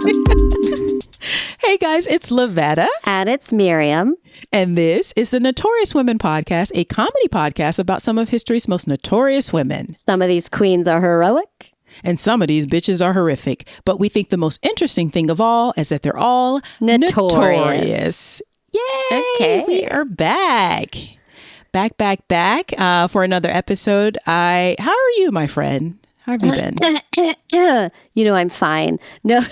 Hey guys, it's Lavetta. And it's Miriam. And this is the Notorious Women Podcast, a comedy podcast about some of history's most notorious women. Some of these queens are heroic. And some of these bitches are horrific. But we think the most interesting thing of all is that they're all notorious. Yay! Okay. We are back. Back for another episode. How are you, my friend? How have you been? You know, I'm fine. No,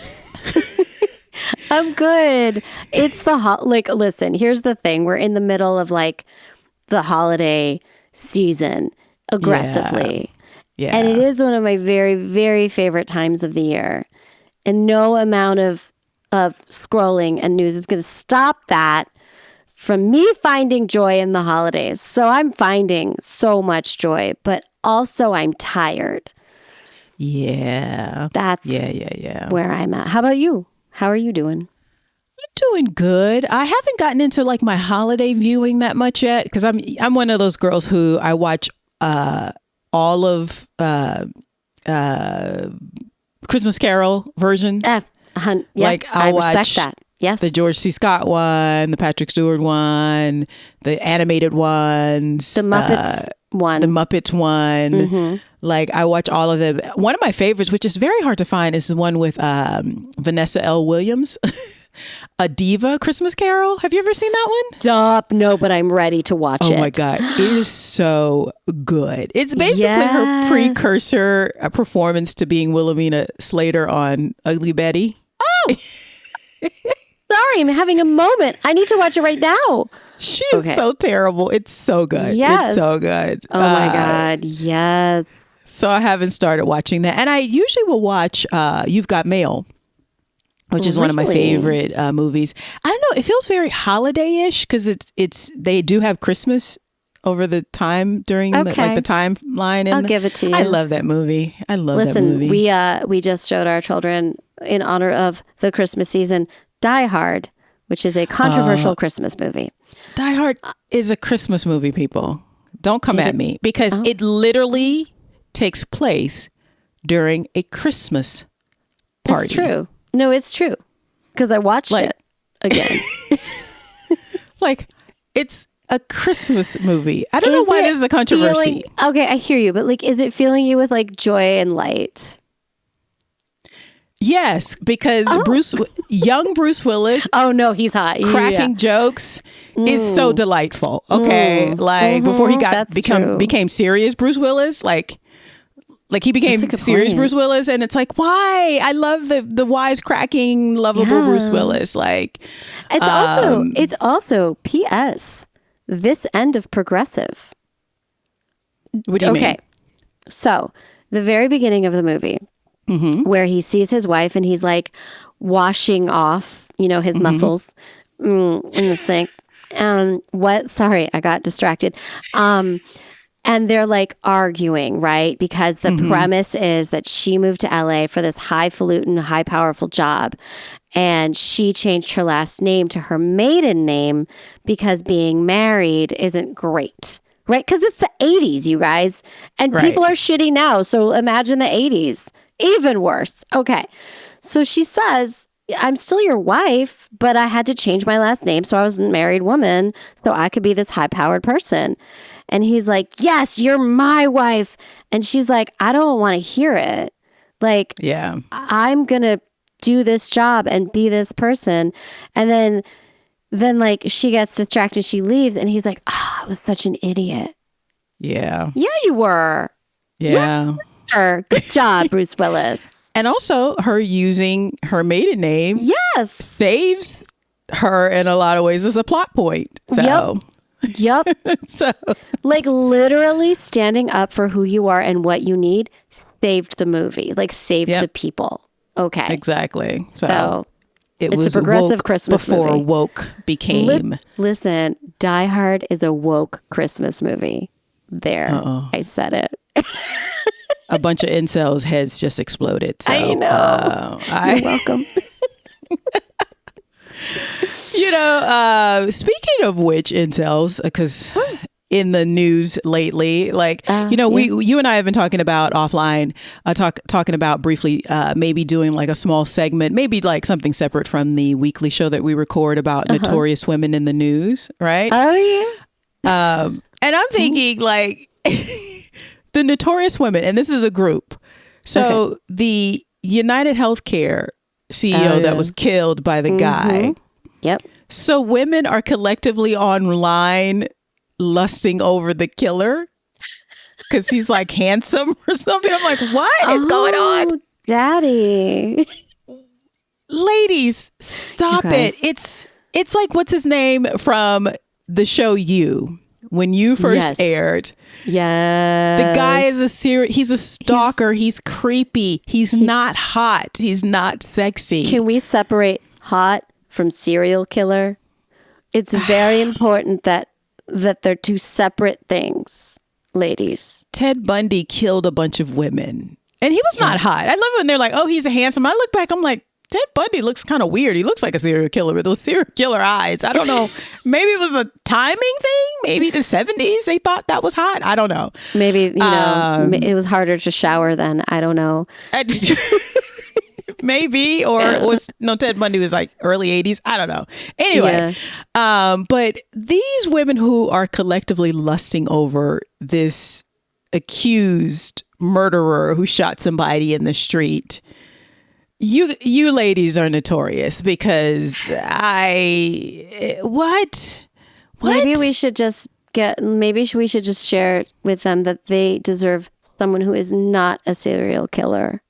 I'm good. It's listen, here's the thing. We're in the middle of the holiday season aggressively. Yeah. And it is one of my very, very favorite times of the year. And no amount of scrolling and news is going to stop that from me finding joy in the holidays. So I'm finding so much joy, but also I'm tired. Yeah. That's where I'm at. How about you? How are you doing? I'm doing good. I haven't gotten into my holiday viewing that much yet because I'm one of those girls who I watch all of Christmas Carol versions. I'll I respect watch that. Yes. the George C. Scott one, the Patrick Stewart one, the animated ones, The Muppets one. the Muppets one. Mm-hmm. I watch all of them. One of my favorites, which is very hard to find, is the one with Vanessa L. Williams. A Diva Christmas Carol. Have you ever seen that one? Stop. No, but I'm ready to watch it. Oh my God. It is so good. It's basically her precursor performance to being Wilhelmina Slater on Ugly Betty. Oh! Sorry, I'm having a moment. I need to watch it right now. She is so terrible. It's so good. Yes. It's so good. Oh my God. Yes. So I haven't started watching that. And I usually will watch You've Got Mail, which is one of my favorite movies. I don't know. It feels very holiday-ish because they do have Christmas over the time during the timeline. And I'll give it to you. I love that movie. I love that movie. We just showed our children in honor of the Christmas season, Die Hard, which is a controversial Christmas movie. Die Hard is a Christmas movie, people. Don't come at me because it literally takes place during a Christmas party. It's true. No, it's true. Because I watched it again. It's a Christmas movie. I don't know why this is a controversy. Okay, I hear you. But is it filling you with joy and light? Yes, because young Bruce Willis. Oh no, he's hot. Cracking jokes is so delightful. Okay, before he became serious Bruce Willis, he became serious Bruce Willis, and it's why? I love the wisecracking, lovable Bruce Willis. It's also P.S. This end of Progressive. What do you mean? So the very beginning of the movie. Mm-hmm. Where he sees his wife and he's washing off, his muscles in the sink. Sorry, I got distracted. And they're arguing, right? Because the premise is that she moved to LA for this highfalutin, high powerful job. And she changed her last name to her maiden name because being married isn't great. Right? Because it's the 80s, you guys. And people are shitty now. So imagine the 80s. Even worse. Okay. So she says, I'm still your wife, but I had to change my last name so I was a married woman so I could be this high-powered person. And he's like, yes, you're my wife. And she's like, I don't want to hear it. I'm going to do this job and be this person. And then she gets distracted. She leaves. And he's like, I was such an idiot. Yeah. Yeah, you were. Yeah. Good job, Bruce Willis. And also her using her maiden name saves her in a lot of ways as a plot point. So Yep. So literally standing up for who you are and what you need saved the movie. Saved the people. Okay. Exactly. So it it's was a progressive woke Christmas before movie. woke became. Listen, Die Hard is a woke Christmas movie. There, I said it. A bunch of incels' heads just exploded. So, I know. You're welcome. Speaking of which, incels, because in the news lately. Like, you and I have been talking about offline, talking about briefly maybe doing like a small segment, maybe like something separate from the weekly show that we record about notorious women in the news, right? Oh, yeah. And I'm thinking like the notorious women, and this is a group. So the United Healthcare CEO that was killed by the guy. Yep. So women are collectively online lusting over the killer because he's like handsome or something. I'm like, what is going on? Daddy. Ladies, stop it. It's like, what's his name from the show You? When You first aired. Yes. The guy is he's a stalker. He's creepy. He's not hot. He's not sexy. Can we separate hot from serial killer? It's very important that they're two separate things, ladies. Ted Bundy killed a bunch of women. And he was not hot. I love it when they're like, oh, he's a handsome. I look back, I'm like, Ted Bundy looks kind of weird. He looks like a serial killer with those serial killer eyes. I don't know. Maybe it was a timing thing. Maybe the 70s, they thought that was hot. I don't know. Maybe, it was harder to shower then. I don't know. Maybe, or Ted Bundy was like early 80s. I don't know. Anyway, but these women who are collectively lusting over this accused murderer who shot somebody in the street, you ladies are notorious because what? Maybe we should just share with them that they deserve someone who is not a serial killer.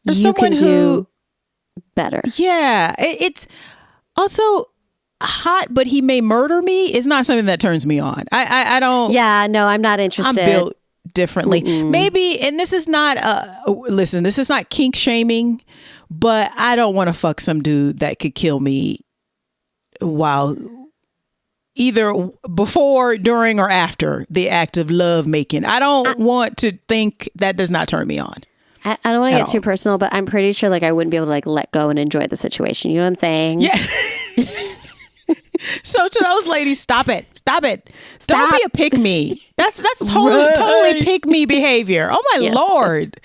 Or someone who do better. Yeah. It's also hot, but he may murder me is not something that turns me on. I don't. Yeah, no, I'm not interested. I'm built differently. Maybe, and this is not, listen, this is not kink shaming, but I don't want to fuck some dude that could kill me while either before, during, or after the act of love making. I don't want to think that does not turn me on. I don't want to get too personal, but I'm pretty sure like I wouldn't be able to like let go and enjoy the situation. You know what I'm saying? Yeah. So to those ladies, stop it. Don't be a pick me. That's totally pick me behavior. Oh my Lord.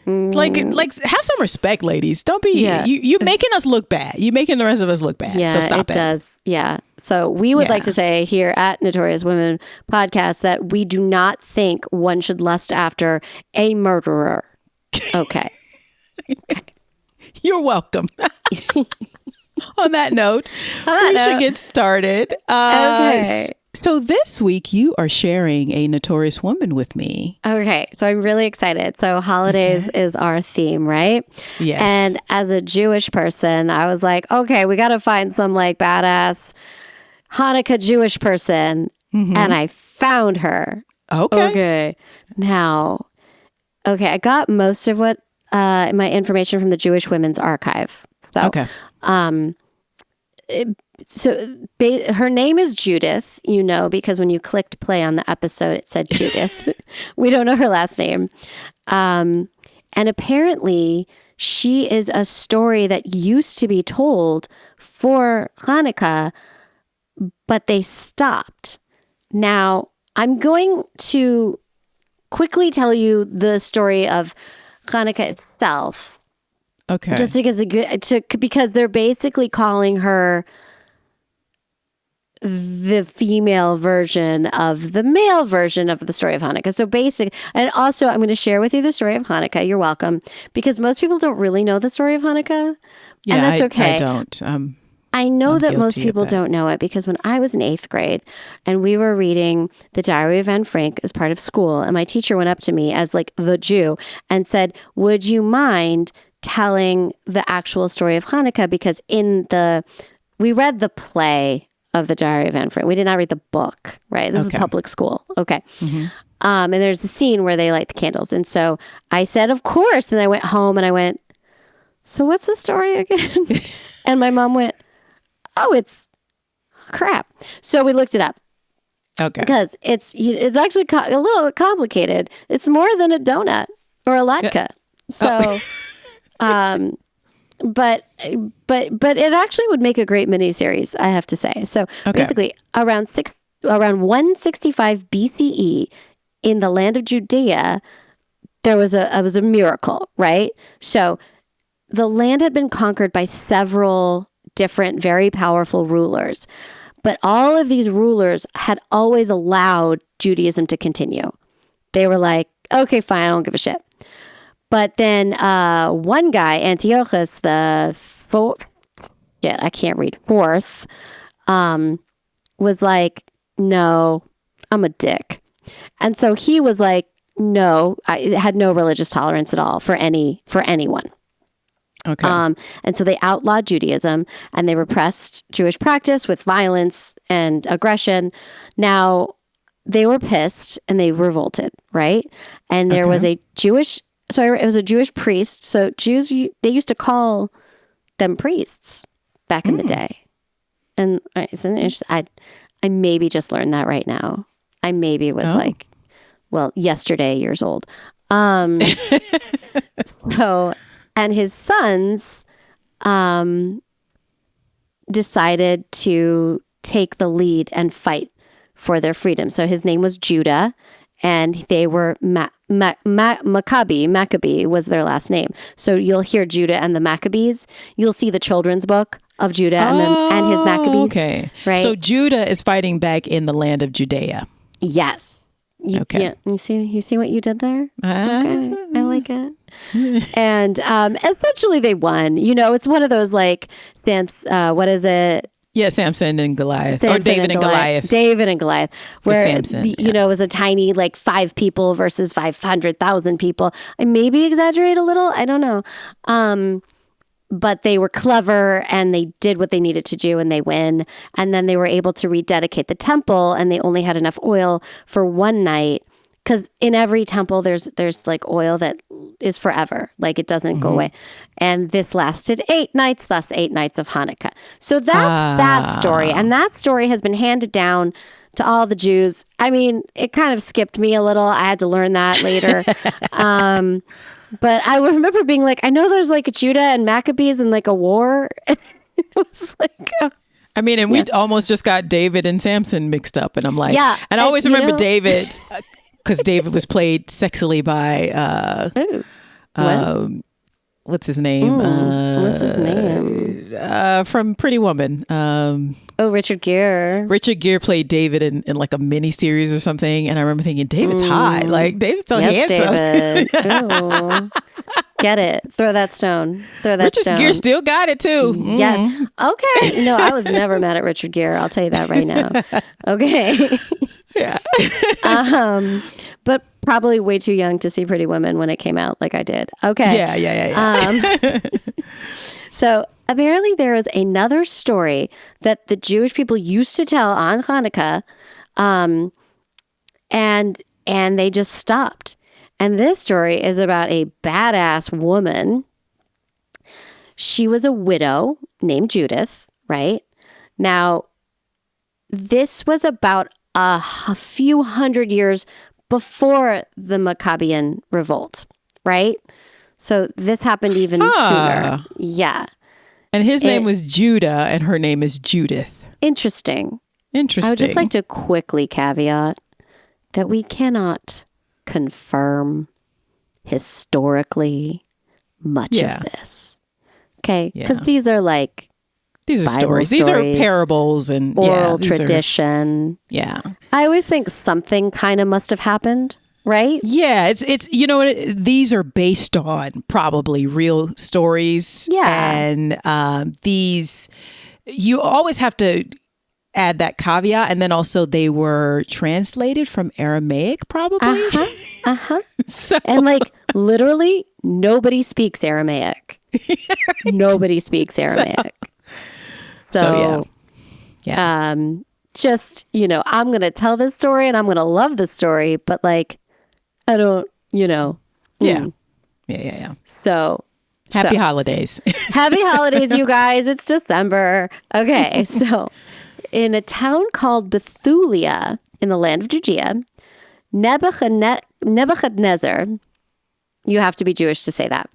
Like have some respect, ladies. Don't be you making us look bad. You making the rest of us look bad. Yeah, so stop it. It does. Yeah. So we would like to say here at Notorious Women Podcast that we do not think one should lust after a murderer. Okay. You're welcome. On that note, we should get started. Okay. So this week you are sharing a notorious woman with me. Okay. So I'm really excited. So holidays is our theme, right? Yes. And as a Jewish person, I was like, okay, we got to find some like badass Hanukkah Jewish person. And I found her. Okay. Now, I got most of what my information from the Jewish Women's Archive. So, her name is Judith, because when you clicked play on the episode, it said Judith. We don't know her last name. And apparently, she is a story that used to be told for Hanukkah, but they stopped. Now, I'm going to quickly tell you the story of Hanukkah itself. Okay. Just because they're basically calling her the female version of the male version of the story of Hanukkah. So and also I'm going to share with you the story of Hanukkah. You're welcome. Because most people don't really know the story of Hanukkah. Yeah, and that's okay. I don't. I know that most people don't know it because when I was in 8th grade and we were reading The Diary of Anne Frank as part of school, and my teacher went up to me as like the Jew and said, would you mind telling the actual story of Hanukkah? Because we read the play of The Diary of Anne Frank. We did not read the book, right? This is public school. Okay. And there's the scene where they light the candles. And so I said, of course. And I went home and I went, so what's the story again? And my mom went, oh, it's crap. So we looked it up. Okay. Because it's actually a little complicated. It's more than a donut or a latke. So, but it actually would make a great miniseries, I have to say. So basically around around 165 BCE in the land of Judea, it was a miracle, right? So the land had been conquered by several different, very powerful rulers. But all of these rulers had always allowed Judaism to continue. They were like, okay, fine, I don't give a shit. But then one guy, Antiochus, I can't read, fourth, was like, no, I'm a dick. And so he was like, no, I had no religious tolerance at all for anyone. Okay. And so they outlawed Judaism and they repressed Jewish practice with violence and aggression. Now, they were pissed and they revolted, right? And there was a Jewish, it was a Jewish priest. So Jews, they used to call them priests back in the day. And isn't it interesting? I maybe just learned that right now. I maybe was yesterday years old. So, and his sons decided to take the lead and fight for their freedom. So his name was Judah, and they were Maccabee was their last name. So you'll hear Judah and the Maccabees. You'll see the children's book of Judah and his Maccabees. Okay. Right? So Judah is fighting back in the land of Judea. Yes. Okay. Yeah. You see what you did there? Okay. I like it. And essentially they won. It's one of those like what is it? Yeah, Samson and Goliath. Or David and Goliath. David and Goliath. Where, Samson, it was a tiny, like 5 people versus 500,000 people. I maybe exaggerate a little. I don't know. But they were clever and they did what they needed to do and they win. And then they were able to rededicate the temple and they only had enough oil for one night. Because in every temple, there's like oil that is forever. Like it doesn't go away. And this lasted 8 nights, thus 8 nights of Hanukkah. So that's that story. And that story has been handed down to all the Jews. I mean, it kind of skipped me a little. I had to learn that later. But I remember being like, I know there's like a Judah and Maccabees and like a war. It was like... we almost just got David and Samson mixed up. And I'm like... Yeah. And I always remember David... Because David was played sexily by, what's his name? What's his name? From Pretty Woman. Richard Gere. Richard Gere played David in like a mini series or something. And I remember thinking, David's hot. Like, David's so handsome. David. Ooh. Get it. Throw that stone. Richard Gere still got it too. Yes. Okay. No, I was never mad at Richard Gere. I'll tell you that right now. Okay. Yeah. But probably way too young to see Pretty Woman when it came out like I did. Okay. Yeah. So apparently there is another story that the Jewish people used to tell on Hanukkah, and they just stopped. And this story is about a badass woman. She was a widow named Judith, right? Now, this was about a few hundred years before the Maccabean revolt, right? So this happened even sooner. Yeah. And his name was Judah and her name is Judith. Interesting. I would just like to quickly caveat that we cannot confirm historically much of this. Okay? Because these are like these are Bible stories. These are parables and oral tradition. I always think something kind of must have happened, right? Yeah, it's these are based on probably real stories. Yeah. And these, you always have to add that caveat. And then also they were translated from Aramaic probably. So, and like literally nobody speaks Aramaic. Nobody speaks Aramaic. So just, I'm going to tell this story and I'm going to love this story, but like, I don't, Yeah. So happy holidays. Happy holidays, you guys. It's December. Okay. So in a town called Bethulia in the land of Judea, Nebuchadnezzar, you have to be Jewish to say that,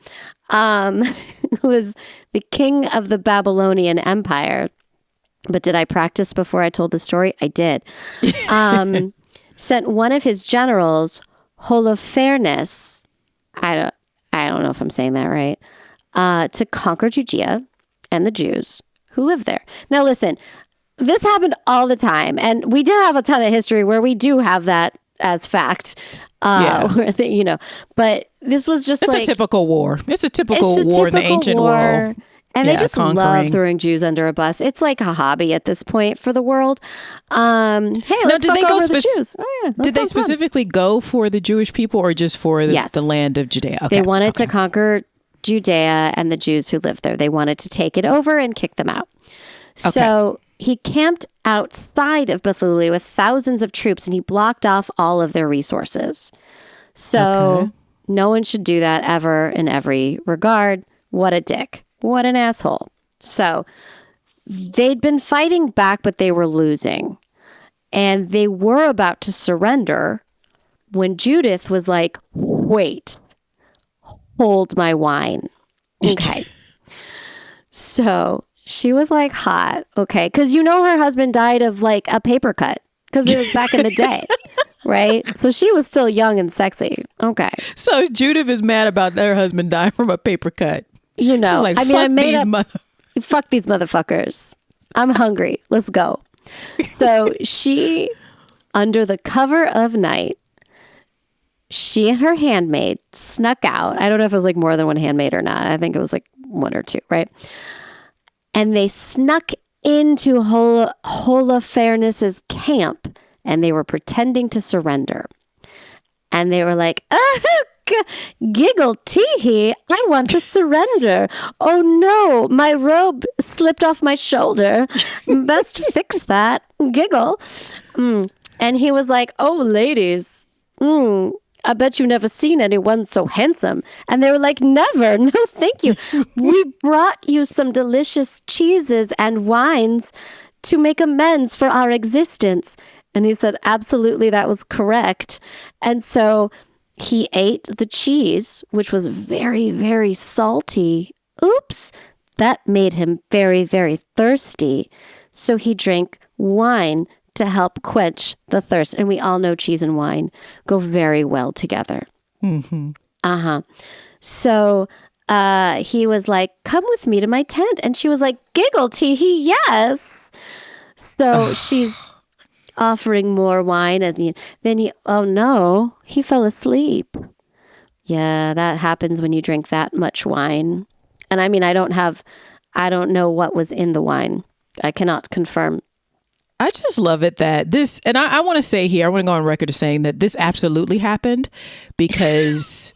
who was the king of the Babylonian Empire, But did I practice before I told the story? I did. Sent one of his generals, Holofernes, I don't know if I'm saying that right, to conquer Judea and the Jews who lived there. Now listen, this happened all the time. And we do have a ton of history where we do have that as fact. Where but this was just it's a typical war. It's a typical war in the ancient world. And they just love throwing Jews under a bus. It's like a hobby at this point for the world. Hey, let's fuck over the Jews. Oh, yeah, did they specifically go for the Jewish people or just for the land of Judea? Okay. They wanted to conquer Judea and the Jews who lived there. They wanted to take it over and kick them out. So he camped outside of Bethuli with thousands of troops and he blocked off all of their resources. So no one should do that ever in every regard. What a dick. What an asshole. So they'd been fighting back, but they were losing. And they were about to surrender when Judith was like, wait, hold my wine. Okay. So she was like hot. Okay. Because her husband died of like a paper cut because it was back in the day. Right? So she was still young and sexy. Okay. So Judith is mad about her husband dying from a paper cut. Like, fuck these motherfuckers. I'm hungry. Let's go. So she, under the cover of night, she and her handmaid snuck out. I don't know if it was like more than one handmaid or not. I think it was like one or two, right? And they snuck into Holofernes' camp and they were pretending to surrender. And they were like, giggle tee-hee, I want to surrender. Oh no, my robe slipped off my shoulder. Best fix that. Giggle. And he was like, oh, ladies, I bet you've never seen anyone so handsome. And they were like, never. No, thank you. We brought you some delicious cheeses and wines to make amends for our existence. And he said, absolutely, that was correct. And so he ate the cheese, which was very, very salty. Oops, that made him very, very thirsty. So he drank wine to help quench the thirst. And we all know cheese and wine go very well together. Mm-hmm. So he was like, come with me to my tent. And she was like, giggle tee-hee, yes. So she's offering more wine. Oh no, he fell asleep. Yeah, that happens when you drink that much wine. And I mean, I don't know what was in the wine. I cannot confirm. I just love it that this, and I want to say here, I want to go on record as saying that this absolutely happened because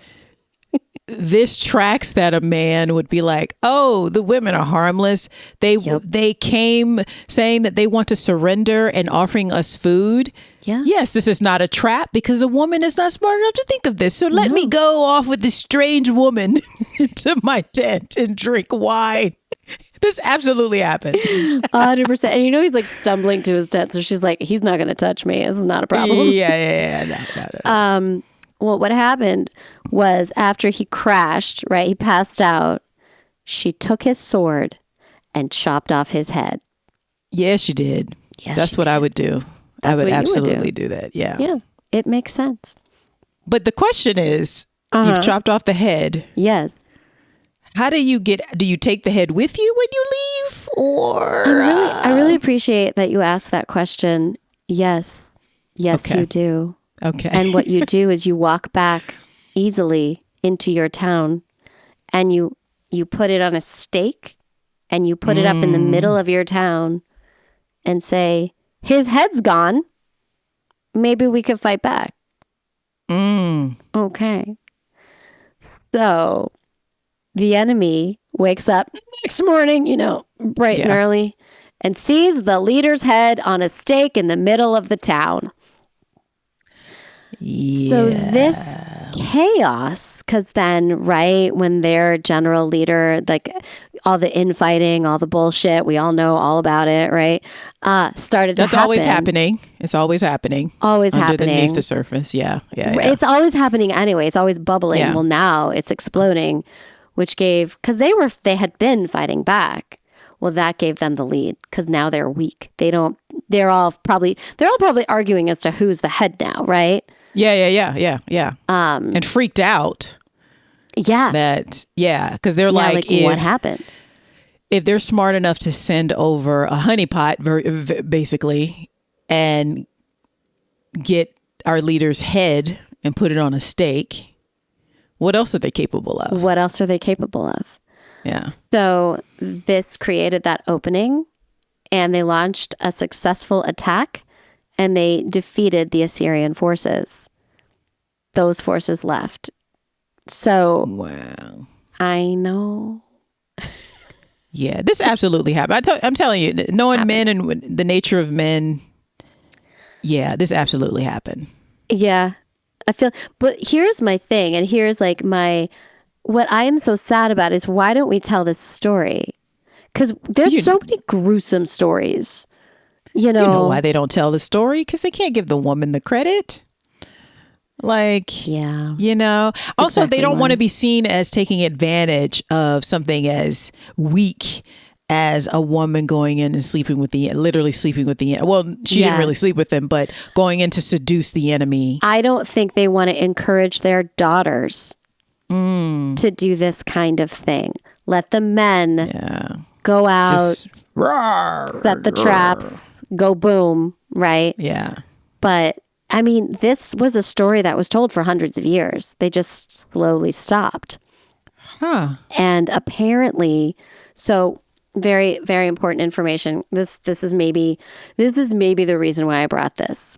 this tracks that a man would be like, oh, the women are harmless. They came saying that they want to surrender and offering us food. Yeah. Yes, this is not a trap because a woman is not smart enough to think of this. So let me go off with this strange woman to my tent and drink wine. This absolutely happened. 100%. And he's like stumbling to his tent. So she's like, he's not going to touch me. This is not a problem. Yeah. No. Well, what happened was after he crashed, right, he passed out, she took his sword and chopped off his head. Yes, she did. Yes, that's what I would do. I would absolutely do that. Yeah. Yeah, it makes sense. But the question is, you've chopped off the head. Yes. How do you take the head with you when you leave? Or I really appreciate that you asked that question. Yes. Yes, okay. You do. Okay. And what you do is you walk back easily into your town and you put it on a stake and you put it up in the middle of your town and say, his head's gone. Maybe we could fight back. Okay. So the enemy wakes up next morning, bright and early and sees the leader's head on a stake in the middle of the town. Yeah. So this chaos, because then, right, when their general leader, like all the infighting, all the bullshit, we all know all about it, right, started to happen. That's always happening. It's always happening. Always happening. Underneath the surface, yeah. It's always happening anyway. It's always bubbling. Yeah. Well, now it's exploding, which gave, because they had been fighting back. Well, that gave them the lead because now they're weak. They're all probably arguing as to who's the head now, right? Yeah. And freaked out. Yeah. Because they're like what happened? If they're smart enough to send over a honeypot, basically, and get our leader's head and put it on a stake, what else are they capable of? Yeah. So this created that opening, and they launched a successful attack, and they defeated the Assyrian forces. Those forces left. So wow. I know. Yeah, this absolutely happened. I'm telling you, knowing men and the nature of men, yeah, this absolutely happened. Yeah, I feel, but here's my thing, and here's like what I am so sad about is why don't we tell this story? Because there's so many gruesome stories. You know why they don't tell the story? Because they can't give the woman the credit. Like, yeah, also exactly they don't want to be seen as taking advantage of something as weak as a woman going in and literally sleeping with the, well, she didn't really sleep with him, but going in to seduce the enemy. I don't think they want to encourage their daughters to do this kind of thing. Let the men go out, just set the traps, go boom, right? Yeah. But I mean, this was a story that was told for hundreds of years. They just slowly stopped. Huh. And apparently, so very, very important information. This is maybe the reason why I brought this.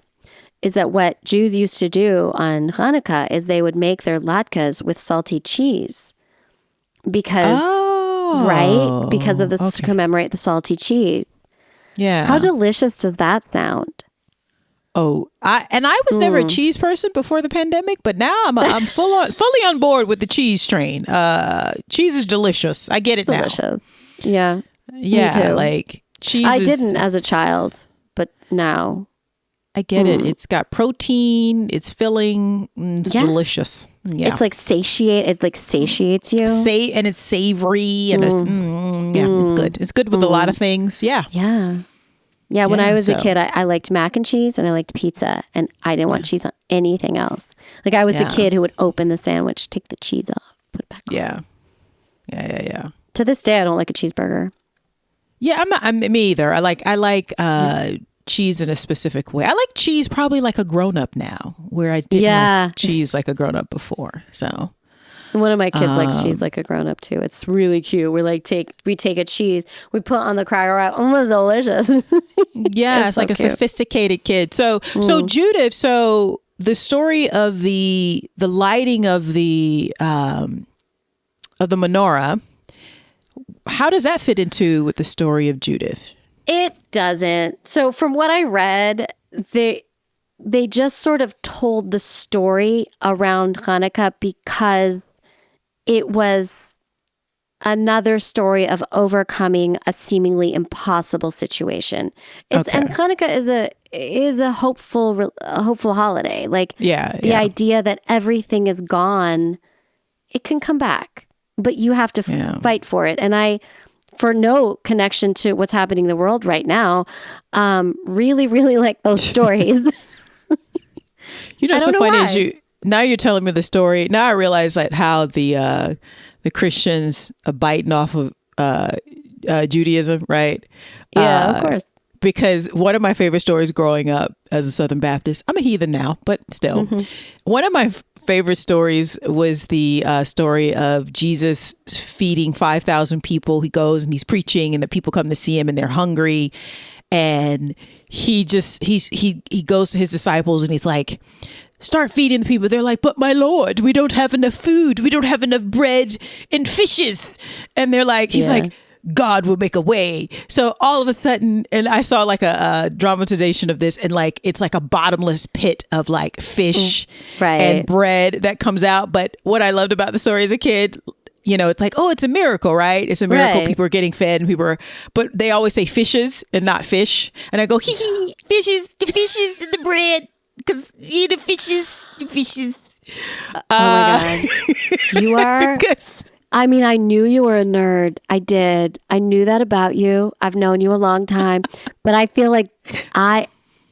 Is that what Jews used to do on Hanukkah is they would make their latkes with salty cheese. Because of this to commemorate the salty cheese. Yeah. How delicious does that sound? Oh, I was never a cheese person before the pandemic, but now I'm fully on board with the cheese train. Cheese is delicious. I get it delicious. now. Yeah. Yeah. Me too. Like cheese. I didn't as a child, but now I get it. It's got protein. It's filling. It's delicious. Yeah. It's like it like satiates you. And it's savory and it's good. It's good with a lot of things. Yeah. Yeah. Yeah, when I was a kid, I liked mac and cheese and I liked pizza, and I didn't want cheese on anything else. Like I was the kid who would open the sandwich, take the cheese off, put it back on. Yeah. To this day, I don't like a cheeseburger. Yeah, me either. I like cheese in a specific way. I like cheese probably like a grown up now, where I didn't like cheese like a grown up before. So one of my kids likes cheese like a grown up too. It's really cute. We're like we take a cheese, we put on the cracker wrap. Oh, it's delicious. Yeah, it's like cute. A sophisticated kid. So Judith, so the story of the lighting of the menorah, how does that fit into with the story of Judith? It doesn't. So from what I read, they just sort of told the story around Hanukkah because it was another story of overcoming a seemingly impossible situation. And Hanukkah is a hopeful holiday. Like the idea that everything is gone, it can come back, but you have to fight for it. And for no connection to what's happening in the world right now, really, really like those stories. So funny is now you're telling me the story. Now I realize like how the Christians are biting off of Judaism, right? Yeah, of course. Because one of my favorite stories growing up as a Southern Baptist, I'm a heathen now, but still, one of my favorite stories was the story of Jesus feeding 5,000 people. He goes and he's preaching, and the people come to see him, and they're hungry, and he goes to his disciples and he's like, start feeding the people. They're like, but my Lord, we don't have enough food. We don't have enough bread and fishes. And they're like, he's like, God will make a way. So all of a sudden, and I saw like a dramatization of this, and like it's like a bottomless pit of like fish and bread that comes out. But what I loved about the story as a kid, it's like, oh, it's a miracle, right? It's a miracle. People are getting fed, and but they always say fishes and not fish. And I go, hee hee, fishes, the fishes, and the bread, because the fishes. Oh my God. You are I mean, I knew you were a nerd. I did. I knew that about you. I've known you a long time, but I feel like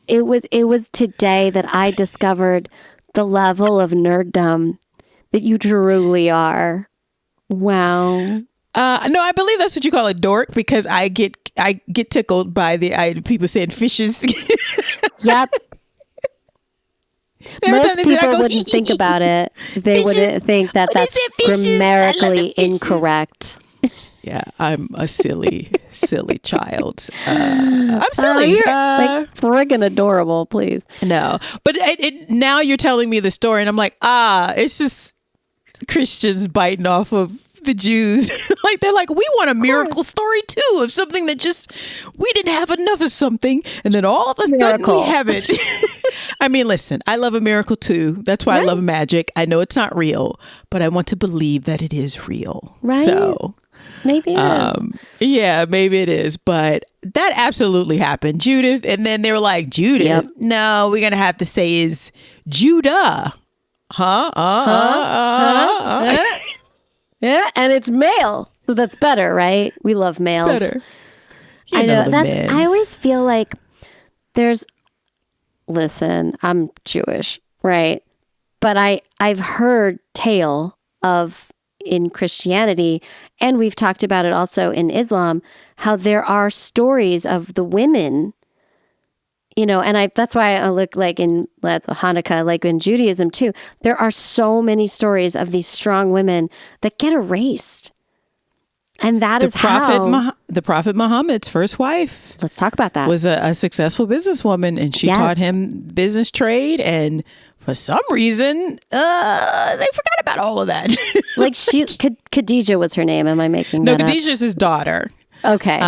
it was today that I discovered the level of nerddom that you truly are. Wow. No, I believe that's what you call a dork, because I get tickled by people saying fishes. Yep. Most people wouldn't think about it. They wouldn't think that that's grammatically incorrect. Yeah, I'm a silly child. I'm silly. You're like friggin' adorable, please. No, but now you're telling me the story, and I'm like, it's just Christians biting off of the Jews. Like, they're like, we want a miracle story too, of something that just, we didn't have enough of something, and then all of a sudden we have it. I mean, listen, I love a miracle too. That's why I love magic. I know it's not real, but I want to believe that it is real. Right. So maybe it is. Yeah, maybe it is. But that absolutely happened. Judith. And then they were like, Judith? Yep. No, we're going to have to say is Judah. Yeah, and it's male. So that's better, right? We love males. Better. I know. I always feel like listen, I'm Jewish, right? But I've heard tale of in Christianity, and we've talked about it also in Islam, how there are stories of the women, and that's why I look like that's Hanukkah, like in Judaism too. There are so many stories of these strong women that get erased. And that is how the Prophet Muhammad's first wife. Let's talk about that. Was a successful businesswoman, and she taught him business trade, and for some reason, they forgot about all of that. Like Khadijah was her name. Am I making that up? No, Khadijah's his daughter. Okay.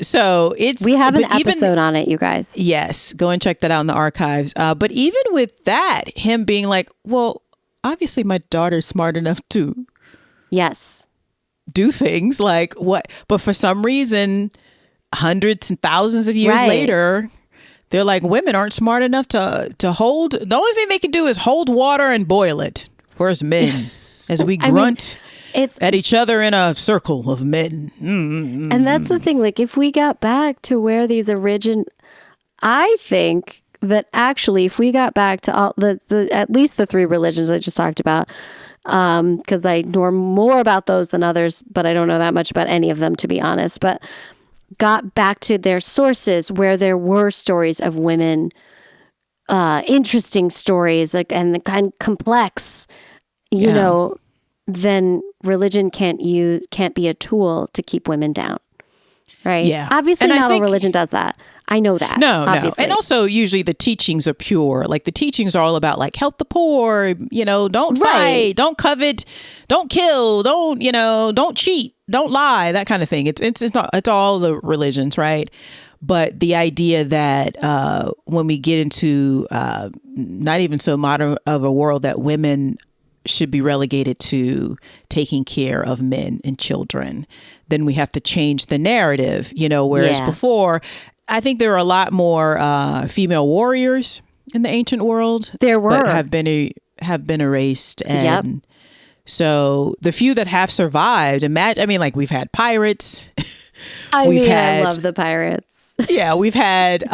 So we have an episode on it, you guys. Yes, go and check that out in the archives. But even with that, him being like, well, obviously my daughter's smart enough to do things like what, but for some reason, hundreds and thousands of years later, they're like, women aren't smart enough to hold. The only thing they can do is hold water and boil it for us men as we grunt. It's at each other in a circle of men. Mm-hmm. And that's the thing. Like, if we got back to where these I think that actually, if we got back to all the at least the three religions I just talked about, because I know more about those than others, but I don't know that much about any of them, to be honest. But got back to their sources where there were stories of women, interesting stories, like, and the kind of complex, then religion can't be a tool to keep women down. Right. Yeah. Obviously, not all religion does that. I know that. No. And also, usually the teachings are pure. Like, the teachings are all about, like, help the poor, don't fight, don't covet, don't kill, don't cheat, don't lie, that kind of thing. It's all the religions, right? But the idea that when we get into not even so modern of a world, that women should be relegated to taking care of men and children, then we have to change the narrative, whereas before, I think there were a lot more female warriors in the ancient world. There were. But have been erased. And so the few that have survived, we've had pirates. I love the pirates. Yeah, we've had,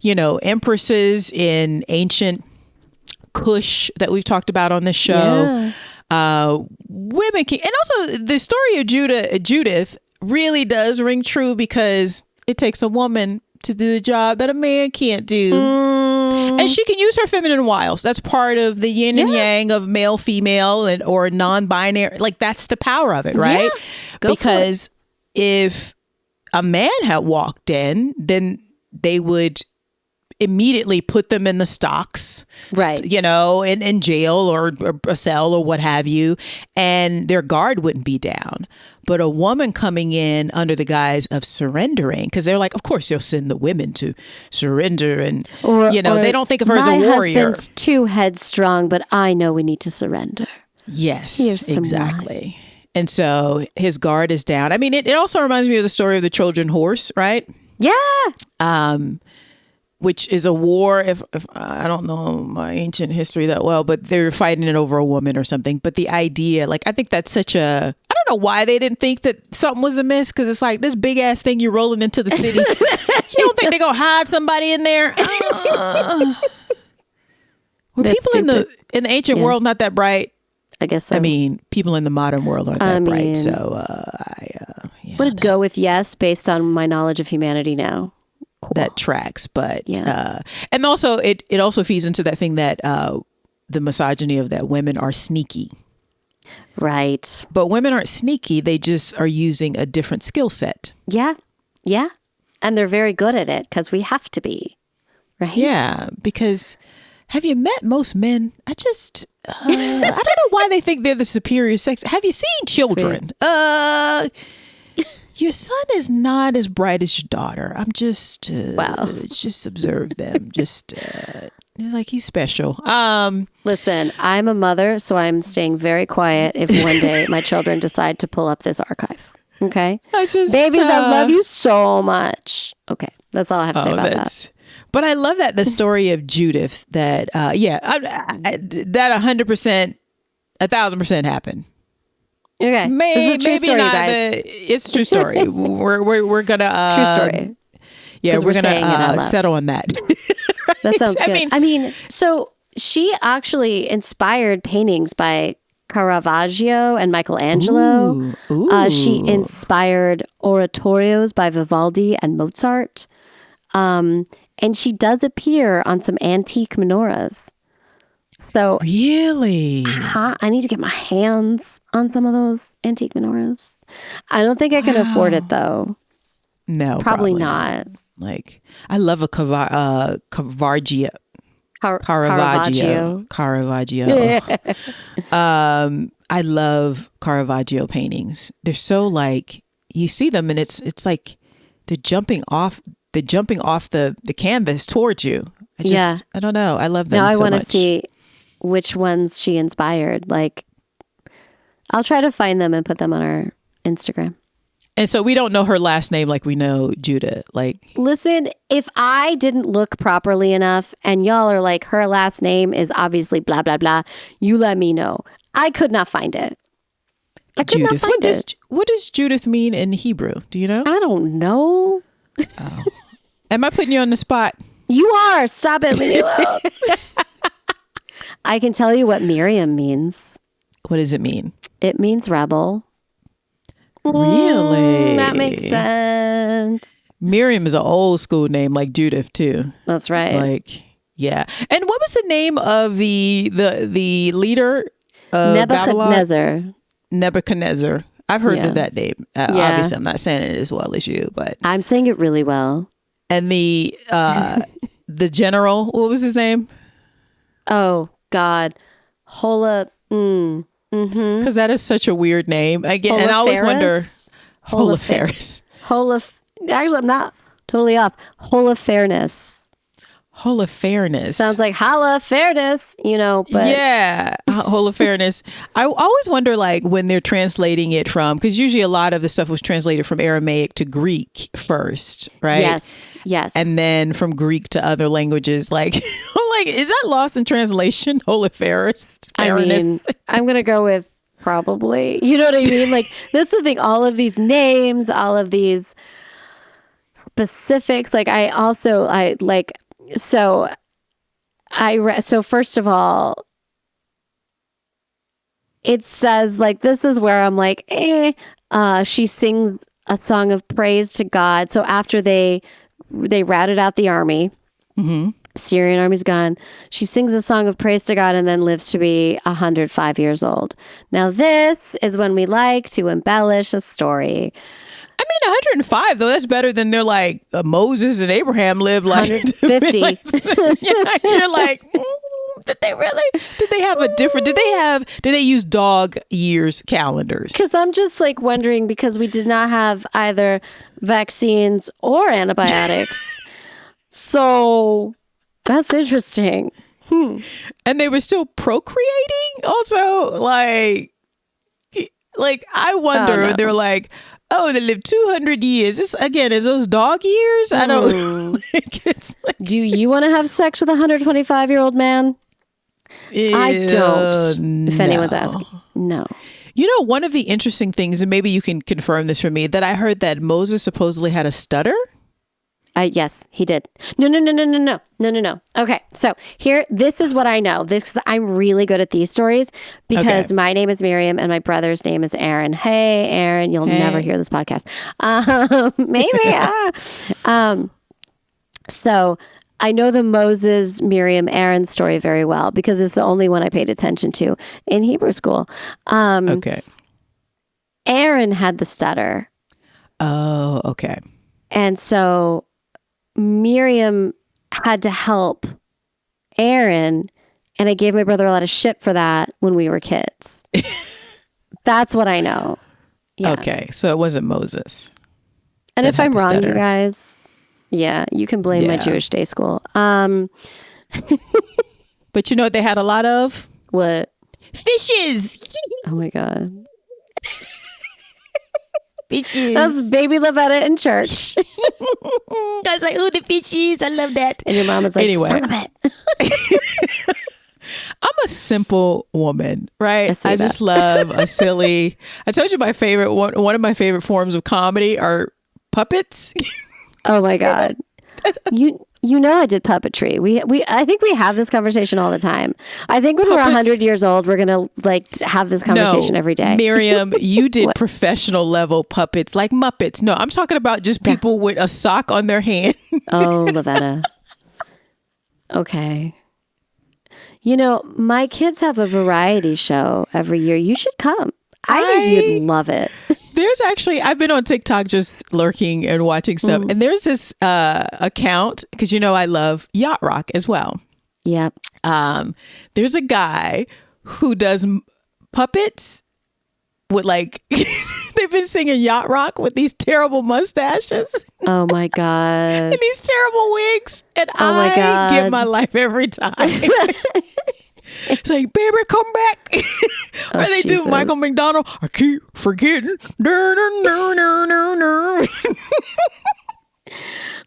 empresses in ancient Kush that we've talked about on this show. Women can, and also the story of Judith really does ring true, because it takes a woman to do a job that a man can't do. And she can use her feminine wiles. That's part of the yin and yang of male, female, or non-binary. Like, that's the power of it, right? Yeah, because if a man had walked in, then they would immediately put them in the stocks, right? In jail or a cell or what have you, and their guard wouldn't be down. But a woman coming in under the guise of surrendering, because they're like, of course they'll send the women to surrender, and they don't think of her as a warrior. My husband's too headstrong, but I know we need to surrender. Yes, exactly. And so his guard is down. I mean, it also reminds me of the story of the Trojan horse, right? Yeah. which is a war. If I don't know my ancient history that well, but they're fighting it over a woman or something. But the idea, like, I think that's such a, I don't know why they didn't think that something was amiss, because it's like this big ass thing you're rolling into the city. You don't think they're gonna hide somebody in there? Were people in the ancient world not that bright? I guess so. I mean, people in the modern world aren't that bright. So would go with yes based on my knowledge of humanity now. Cool. That tracks, but and also it also feeds into that thing that the misogyny of that women are sneaky, right? But women aren't sneaky; they just are using a different skill set. Yeah, and they're very good at it because we have to be, right? Yeah, because have you met most men? I don't know why they think they're the superior sex. Have you seen children? Your son is not as bright as your daughter. I'm just just observe them. Just like he's special. Listen, I'm a mother, so I'm staying very quiet if one day my children decide to pull up this archive. Okay, babies, I love you so much. Okay, that's all I have to say about that. But I love that the story of Judith. That that 100%, 1,000% happened. Okay, maybe story, not. Guys. It's a true story. we're gonna true story. Yeah, we're gonna settle on that. Right? That sounds good. I mean, so she actually inspired paintings by Caravaggio and Michelangelo. Ooh. She inspired oratorios by Vivaldi and Mozart. And she does appear on some antique menorahs. So really, I need to get my hands on some of those antique menorahs. I don't think I can afford it though. No, probably not. Like, I love a Caravaggio. I love Caravaggio paintings. They're so, like, you see them and it's like they're jumping off the canvas towards you. I don't know. I love them. Now I want to see which ones she inspired. Like, I'll try to find them and put them on our Instagram. And so we don't know her last name like we know Judith. Like, listen, if I didn't look properly enough and y'all are like, her last name is obviously blah, blah, blah, you let me know. I could not find it. Judith. What does Judith mean in Hebrew? Do you know? I don't know. Oh. Am I putting you on the spot? You are. Stop it, leave me alone. I can tell you what Miriam means. What does it mean? It means rebel. Really? That makes sense. Miriam is an old school name, like Judith too. That's right. Like, yeah. And what was the name of the leader of Nebuchadnezzar. Nebuchadnezzar. I've heard of that name. Obviously, I'm not saying it as well as you, but I'm saying it really well. And the general, what was his name? Oh God, because that is such a weird name. Again, and I always wonder, Holofernes. Actually, I'm not totally off. Holofernes. Sounds like Holofernes, but yeah, Holofernes. I always wonder, like, when they're translating it from, because usually a lot of the stuff was translated from Aramaic to Greek first, right? Yes. And then from Greek to other languages. Like, I'm like, is that lost in translation? Holofernes. I mean, I'm gonna go with probably. You know what I mean? Like, that's the thing. All of these names, all of these specifics. Like, So first of all, it says, like, this is where I'm like, she sings a song of praise to God. So after they routed out the army, Syrian army's gone, she sings a song of praise to God and then lives to be 105 years old. Now this is when we like to embellish a story. I mean, 105 though, that's better than they're like Moses and Abraham lived like 150. You're like, did they have a different, did they use dog years calendars? Because I'm just like wondering, because we did not have either vaccines or antibiotics. So that's interesting. And they were still procreating also, like I wonder, they're like, oh, they live 200 years. This again is those dog years. I don't. It's like, Do you want to have sex with a 125-year-old man? I don't. If anyone's asking, no. You know, one of the interesting things, and maybe you can confirm this for me, that I heard that Moses supposedly had a stutter. Yes, he did. No. Okay, so this is what I know. I'm really good at these stories because my name is Miriam and my brother's name is Aaron. Hey, Aaron, you'll never hear this podcast. Maybe. So I know the Moses, Miriam, Aaron story very well because it's the only one I paid attention to in Hebrew school. Aaron had the stutter. Oh, okay. And so Miriam had to help Aaron, and I gave my brother a lot of shit for that when we were kids. That's what I know. Yeah. Okay, so it wasn't Moses. And if I'm wrong, you guys, you can blame my Jewish day school. But you know what they had a lot of? What? Fishes. Oh my God. Fishes. That was baby Lavetta in church. I was like, "Ooh, the fishes! I love that." And your mom was like, "Stop it." I'm a simple woman, right? I just love a silly. I told you my favorite one of my favorite forms of comedy are puppets. Oh my God. You know I did puppetry. I think we have this conversation all the time. I think when we're 100 years old, we're gonna have this conversation every day. Miriam, you did professional level puppets like Muppets. No, I'm talking about just people with a sock on their hand. Oh, Lavetta. Okay. You know, my kids have a variety show every year. You should come. I think you'd love it. There's actually, I've been on TikTok just lurking and watching stuff. And there's this account, because you know I love yacht rock as well. Yep. There's a guy who does puppets with they've been singing yacht rock with these terrible mustaches. Oh my God. And these terrible wigs. And my God. give my life every time. It's like, baby, come back. Or they do Michael McDonald. I keep forgetting.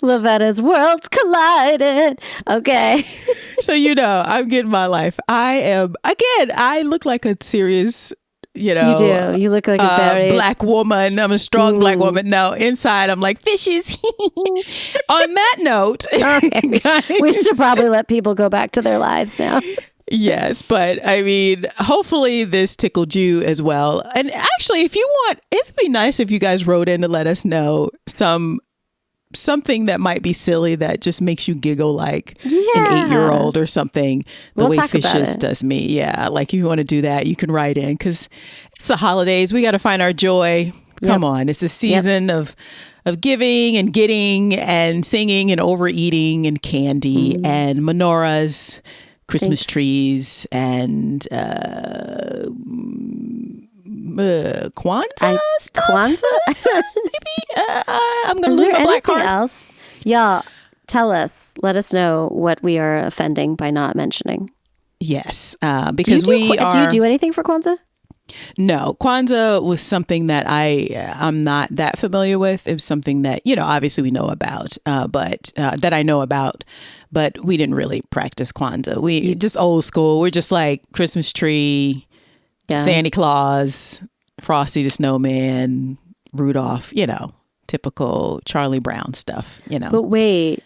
Lavetta's worlds collided. Okay. So, I'm getting my life. I look like a serious, You do. You look like a very black woman. I'm a strong black woman. No, inside I'm like fishes. On that note, we should probably let people go back to their lives now. Yes, but I mean, hopefully this tickled you as well. And actually, if you want, it'd be nice if you guys wrote in to let us know something that might be silly that just makes you giggle like an 8-year-old or something. The way Fishes does me. Yeah, like if you want to do that, you can write in because it's the holidays. We got to find our joy. Come on, it's a season of giving and getting and singing and overeating and candy and menorahs. Christmas trees and Kwanzaa stuff. Kwanzaa? Maybe I'm going to lose my black card. Else? Yeah, tell us. Let us know what we are offending by not mentioning. Yes, because do you do anything for Kwanzaa? No, Kwanzaa was something that I'm not that familiar with. It was something that, obviously we know about, but that I know about, but we didn't really practice Kwanzaa. We just old school. We're just like Christmas tree, Santa Claus, Frosty the Snowman, Rudolph, typical Charlie Brown stuff, But wait,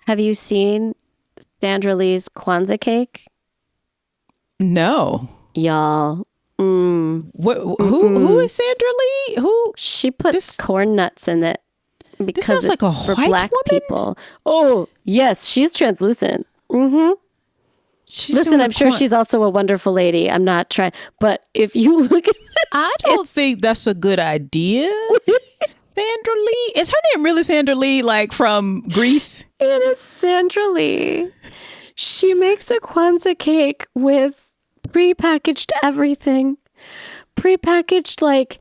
have you seen Sandra Lee's Kwanzaa cake? No. Y'all. Who is Sandra Lee? Who she puts corn nuts in it because this sounds it's like a for white black woman? people. Oh yes, she's translucent. Listen, I'm sure she's also a wonderful lady. I'm not trying, but if you look at this, I don't think that's a good idea. Sandra Lee, is her name really Sandra Lee? Like from Greece? It is Sandra Lee. She makes a Kwanzaa cake with prepackaged everything. Prepackaged like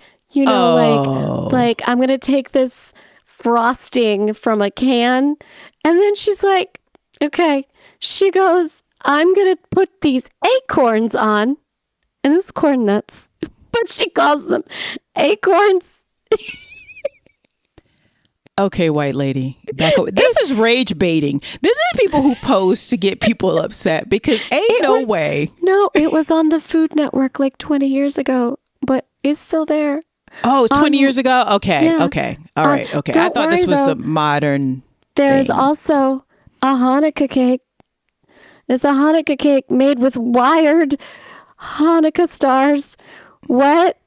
I'm going to take this frosting from a can. And then she's like, okay. She goes, I'm going to put these acorns on. And it's corn nuts. But she calls them acorns. Okay, white lady. This is rage baiting. This is people who post to get people upset because ain't no way. No, it was on the Food Network like 20 years ago, but it's still there. Oh, 20 years ago? Okay, yeah. okay. All right, okay. I thought this was a modern There's thing. also a Hanukkah cake. It's a Hanukkah cake made with wired Hanukkah stars. What?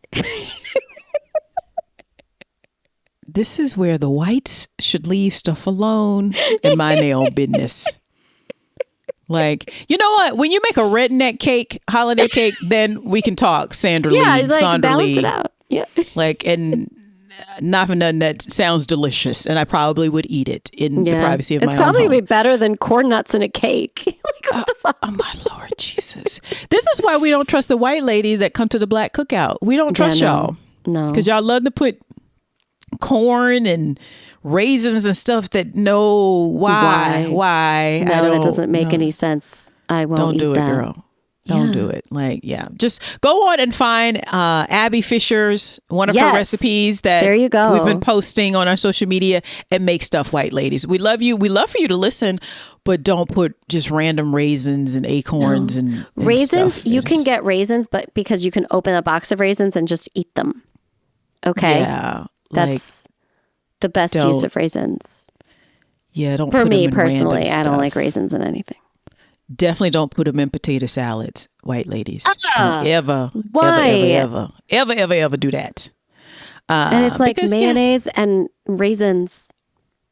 This is where the whites should leave stuff alone and mind their own business. Like, you know what? When you make a redneck cake, holiday cake, then we can talk. Sandra Lee, Sandra balance Lee. it out. Yeah. Like, and not for nothing, that sounds delicious, and I probably would eat it in the privacy of my own home. It's probably better than corn nuts in a cake. Like, what the fuck? Oh my Lord Jesus! This is why we don't trust the white ladies that come to the Black Cookout. We don't trust y'all. No, because y'all love to put corn and raisins and stuff that why no, that doesn't make any sense. I won't don't eat do it, that. girl. Don't do it. Like, just go on and find Abby Fisher's one of her recipes that there you go. We've been posting on our social media, and make stuff, white ladies. We love you. We love for you to listen, but don't put just random raisins and acorns and raisins. Stuff. You can get raisins, but because you can open a box of raisins and just eat them. Okay. Yeah. That's the best use of raisins. Yeah, don't for put me them in personally. random I don't stuff. like raisins in anything. Definitely don't put them in potato salads, white ladies. Don't ever do that. And it's like because, mayonnaise and raisins.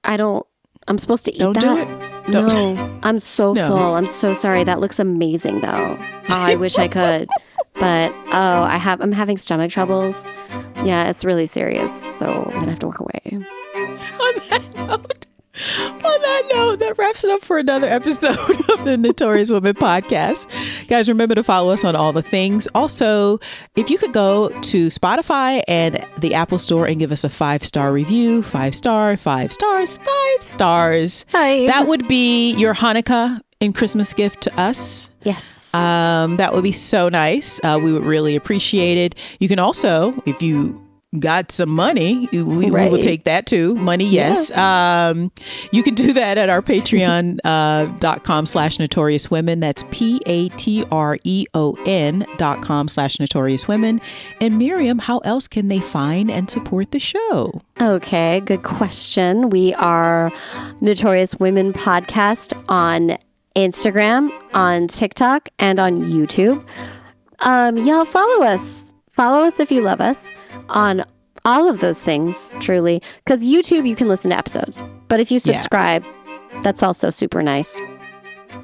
I'm supposed to eat don't that? do it. No, I'm so full. I'm so sorry. That looks amazing though. Oh, I wish I could. But I'm having stomach troubles. Yeah, it's really serious. So I'm gonna have to walk away. On that note, that wraps it up for another episode of the Notorious Women podcast. Guys, remember to follow us on all the things. Also, if you could go to Spotify and the Apple Store and give us a 5-star review, 5 stars. Hi. That would be your Hanukkah and Christmas gift to us. Yes. That would be so nice. We would really appreciate it. You can also, if you got some money, we will take that too. Money, yes. You can do that at our patreon.com/notorious women. That's patreon.com/notorious women. And Miriam, how else can they find and support the show? Okay, good question. We are Notorious Women Podcast on Instagram, on TikTok, and on YouTube. Y'all follow us. Follow us if you love us on all of those things, truly. Because YouTube, you can listen to episodes. But if you subscribe, that's also super nice.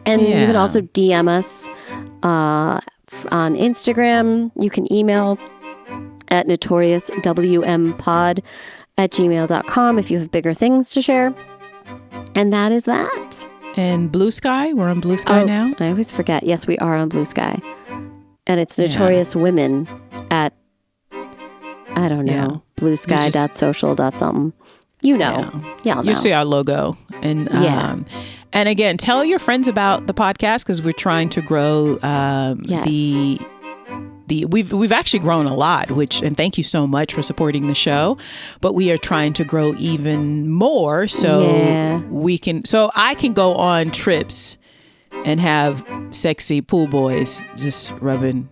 And you can also DM us on Instagram. You can email at notoriouswmpod@gmail.com if you have bigger things to share. And that is that. And Blue Sky, we're on Blue Sky now. I always forget. Yes, we are on Blue Sky. And it's Notorious Women at, I don't know, bluesky.social.something. You know. Yeah. You see our logo. And and again, tell your friends about the podcast because we're trying to grow we've actually grown a lot, and thank you so much for supporting the show, but we are trying to grow even more so I can go on trips and have sexy pool boys just giving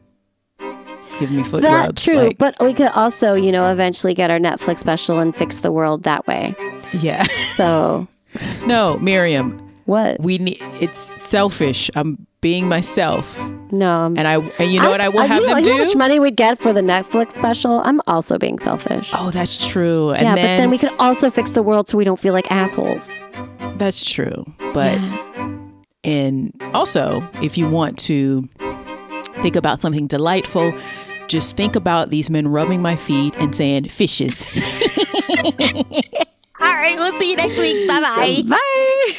me foot rubs. That's true, but we could also, eventually get our Netflix special and fix the world that way. Yeah. So. No, Miriam. What? It's selfish. I'm being myself. No. And you know what I will have them do? You know how much money we'd get for the Netflix special? I'm also being selfish. Oh, that's true. Yeah, but then we could also fix the world so we don't feel like assholes. That's true. But and also, if you want to think about something delightful, just think about these men rubbing my feet and saying fishes. All right, we'll see you next week. Bye-bye. Bye.